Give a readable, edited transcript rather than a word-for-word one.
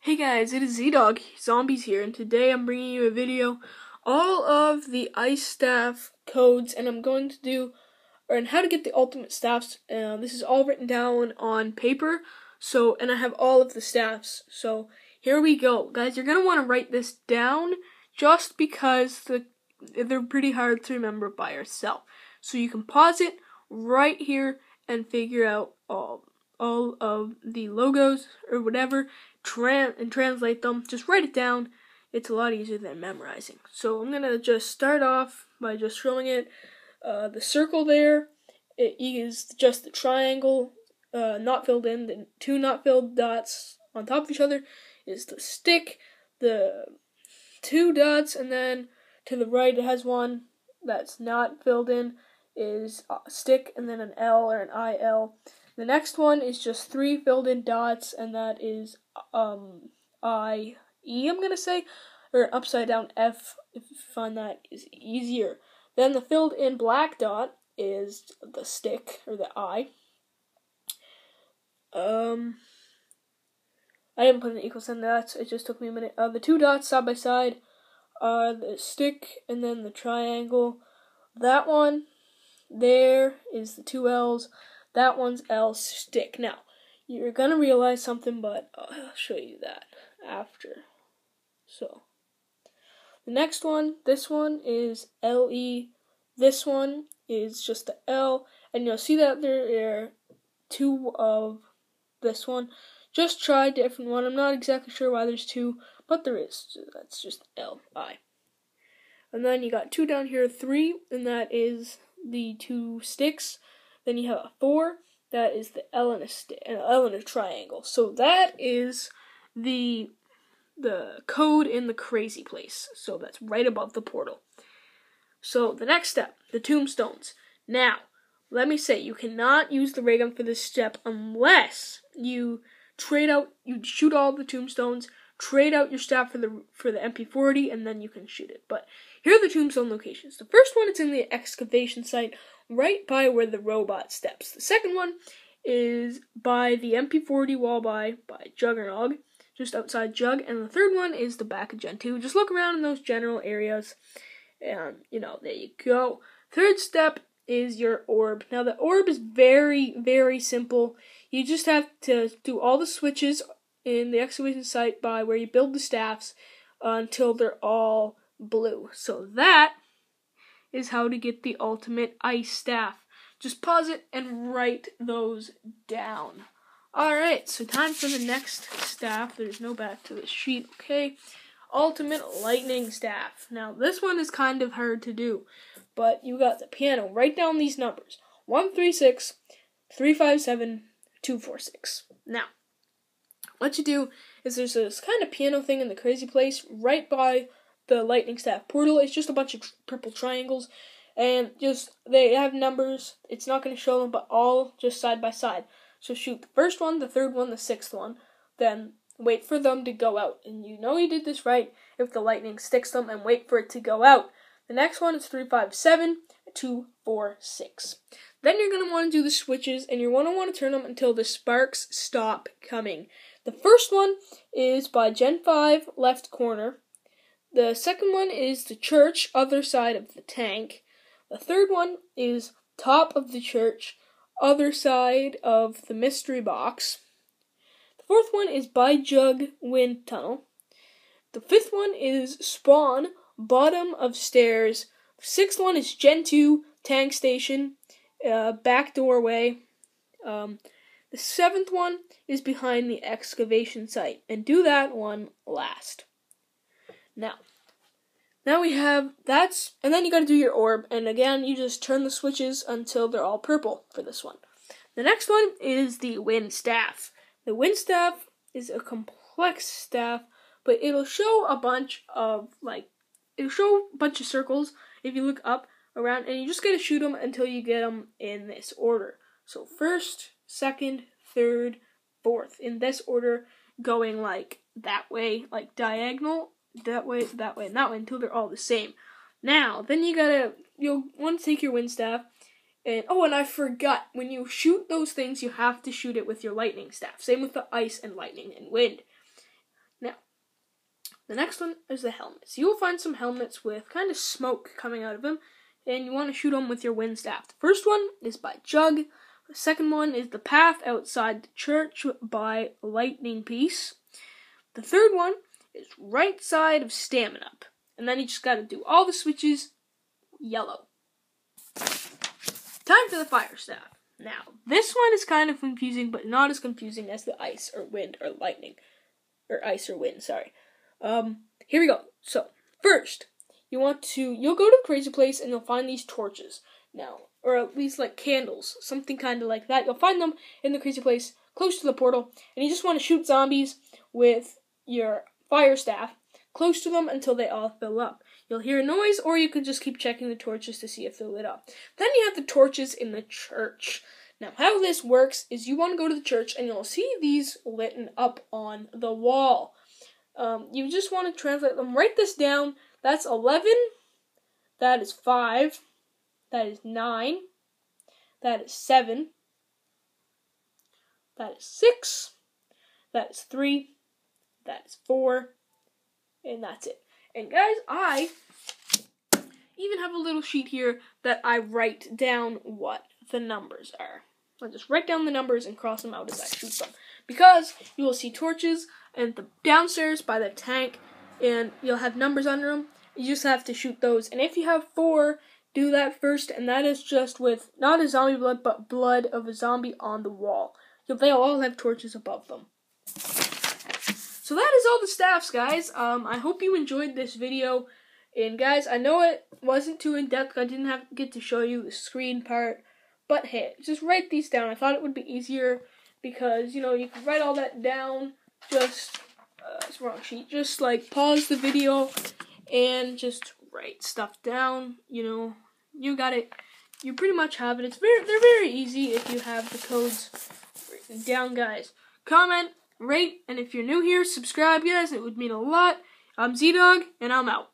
Hey guys, it is ZDawgZombies here, and today I'm bringing you a video all of the ice staff codes, and I'm going to do and how to get the ultimate staffs. This is all written down on paper, and I have all of the staffs. So here we go, guys. You're gonna want to write this down just because they're pretty hard to remember by yourself. So you can pause it right here and figure out all of the logos or whatever. And translate them. Just write it down. It's a lot easier than memorizing. So I'm gonna just start off by just showing it. The circle there, it is just the triangle, not filled in. The two not filled dots on top of each other is the stick. The two dots, and then to the right it has one that's not filled in, is a stick, and then an L or an IL. The next one is just three filled in dots, and that is IE, I'm gonna say, or upside down F if you find that is easier. Then the filled in black dot is the stick or the I. I didn't put an equal sign to that, it just took me a minute. The two dots side by side are the stick and then the triangle. That one there is the two L's. That one's L, stick. Now, you're gonna realize something, but I'll show you that after. So, the next one, this one is LE. This one is just the L, and you'll see that there are two of this one. Just try a different one. I'm not exactly sure why there's two, but there is. So that's just LI. And then you got two down here, three, and that is the two sticks. Then you have a 4, that is the L in a triangle. So that is the code in the crazy place. So that's right above the portal. So the next step, the tombstones. Now, let me say, you cannot use the ray gun for this step unless you shoot all the tombstones, trade out your staff for the MP40, and then you can shoot it. But here are the tombstone locations. The first one is in the excavation site, right by where the robot steps. The second one is by the MP40 wall by Juggernog, just outside Jug. And the third one is the back of Gen 2. Just look around in those general areas, and, there you go. Third step is your orb. Now, the orb is very, very simple. You just have to do all the switches in the excavation site by where you build the staffs until they're all blue. So that is how to get the ultimate ice staff. Just pause it and write those down. Alright, so time for the next staff. There's no back to the sheet, okay? Ultimate lightning staff. Now, this one is kind of hard to do, but you got the piano. Write down these numbers. 136, 357, 246. Now, what you do is there's this kind of piano thing in the crazy place right by the lightning staff portal. It's just a bunch of purple triangles, and they have numbers. It's not going to show them, but all just side by side. So shoot the first one, the third one, the sixth one, then wait for them to go out. And you know you did this right if the lightning sticks them, and wait for it to go out. The next one is 357, 246. Then you're going to want to do the switches, and you're going to want to turn them until the sparks stop coming. The first one is by Gen 5, left corner. The second one is the church, other side of the tank. The third one is top of the church, other side of the mystery box. The fourth one is by Jug, wind tunnel. The fifth one is spawn, bottom of stairs. The sixth one is Gen 2, tank station, back doorway. The seventh one is behind the excavation site, and do that one last. Now we have and then you gotta do your orb, and again, you just turn the switches until they're all purple for this one. The next one is the wind staff. The wind staff is a complex staff, but it'll show a bunch of circles if you look up around, and you just gotta shoot them until you get them in this order. So first, second, third, fourth, in this order, going like that way, like diagonal, that way, and that way, until they're all the same. Now, then you'll want to take your wind staff, and I forgot, when you shoot those things, you have to shoot it with your lightning staff. Same with the ice and lightning and wind. The next one is the helmets. You will find some helmets with kind of smoke coming out of them, and you want to shoot them with your wind staff. The first one is by Jug. The second one is the path outside the church by Lightning Piece. The third one is right side of Stamina Up. And then you just got to do all the switches yellow. Time for the fire staff. Now, this one is kind of confusing, but not as confusing as the ice or wind or lightning. Or ice or wind, sorry. Here we go. So, first, you'll go to the crazy place and you'll find these torches. Now, or at least like candles, something kind of like that. You'll find them in the crazy place close to the portal, and you just want to shoot zombies with your fire staff close to them until they all fill up. You'll hear a noise, or you can just keep checking the torches to see if they're lit up. Then you have the torches in the church. Now, how this works is you want to go to the church, and you'll see these lit up on the wall. You just want to translate them. Write this down. That's 11. That is 5. That is 9. That is 7. That is 6. That is 3. That is 4. And that's it. And guys, I even have a little sheet here that I write down what the numbers are. I just write down the numbers and cross them out as I shoot them. Because you will see torches and the downstairs by the tank, and you'll have numbers under them. You just have to shoot those. And if you have 4, do that first, and that is just with not a zombie blood, but blood of a zombie on the wall. They'll all have torches above them. So that is all the staffs, guys. I hope you enjoyed this video. And guys, I know it wasn't too in-depth. I didn't get to show you the screen part. But hey, just write these down. I thought it would be easier because, you can write all that down. Just, it's the wrong sheet. Just like pause the video and just write stuff down. You got it. You pretty much have it. They're very easy if you have the codes written down, guys. Comment, rate, and if you're new here, subscribe, guys. It would mean a lot. I'm ZDawg, and I'm out.